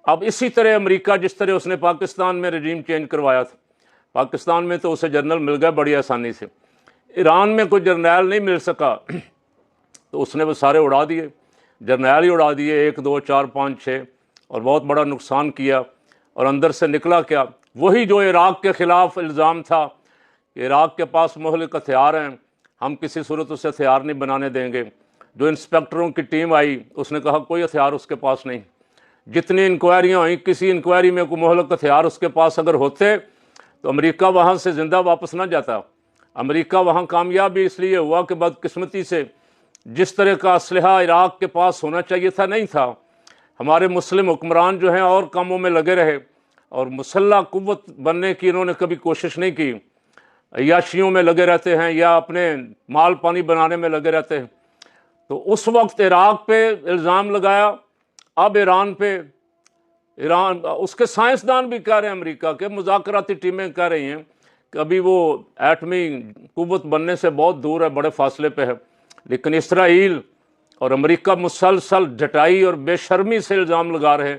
اب اسی طرح امریکہ جس طرح اس نے پاکستان میں رجیم چینج کروایا تھا، پاکستان میں تو اسے جنرل مل گئے بڑی آسانی سے، ایران میں کوئی جرنیل نہیں مل سکا تو اس نے وہ سارے اڑا دیے، جرنیل ہی اڑا دیے، 1 2 4 5 6، اور بہت بڑا نقصان کیا۔ اور اندر سے نکلا کیا؟ وہی جو عراق کے خلاف الزام تھا کہ عراق کے پاس مہلک ہتھیار ہیں، ہم کسی صورت اسے ہتھیار نہیں بنانے دیں گے۔ جو انسپیکٹروں کی ٹیم آئی اس نے کہا کوئی ہتھیار اس کے پاس نہیں۔ جتنی انکوائریاں ہوئیں، کسی انکوائری میں کوئی مہلک ہتھیار اس کے پاس اگر ہوتے تو امریکہ وہاں سے زندہ واپس نہ جاتا۔ امریکہ وہاں کامیاب اس لیے ہوا کہ بدقسمتی سے جس طرح کا اسلحہ عراق کے پاس ہونا چاہیے تھا نہیں تھا۔ ہمارے مسلم حکمران جو ہیں اور کاموں میں لگے رہے اور مسلح قوت بننے کی انہوں نے کبھی کوشش نہیں کی، عیاشیوں میں لگے رہتے ہیں یا اپنے مال پانی بنانے میں لگے رہتے ہیں۔ تو اس وقت عراق پہ الزام لگایا، اب ایران پہ، ایران اس کے سائنسدان بھی کہہ رہے ہیں، امریکہ کے مذاکراتی ٹیمیں کہہ رہی ہیں کہ ابھی وہ ایٹمی قوت بننے سے بہت دور ہے، بڑے فاصلے پہ ہے، لیکن اسرائیل اور امریکہ مسلسل ڈٹائی اور بے شرمی سے الزام لگا رہے ہیں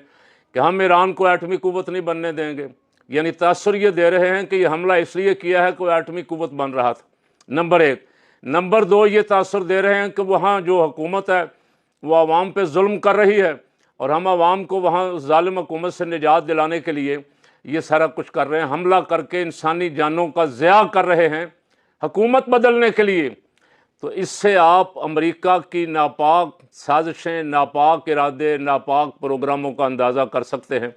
کہ ہم ایران کو ایٹمی قوت نہیں بننے دیں گے، یعنی تاثر یہ دے رہے ہیں کہ یہ حملہ اس لیے کیا ہے کہ ایٹمی قوت بن رہا تھا، نمبر 1۔ نمبر 2، یہ تاثر دے رہے ہیں کہ وہاں جو حکومت ہے وہ عوام پہ ظلم کر رہی ہے اور ہم عوام کو وہاں ظالم حکومت سے نجات دلانے کے لیے یہ سارا کچھ کر رہے ہیں، حملہ کر کے انسانی جانوں کا ضیاع کر رہے ہیں حکومت بدلنے کے لیے۔ تو اس سے آپ امریکہ کی ناپاک سازشیں، ناپاک ارادے، ناپاک پروگراموں کا اندازہ کر سکتے ہیں۔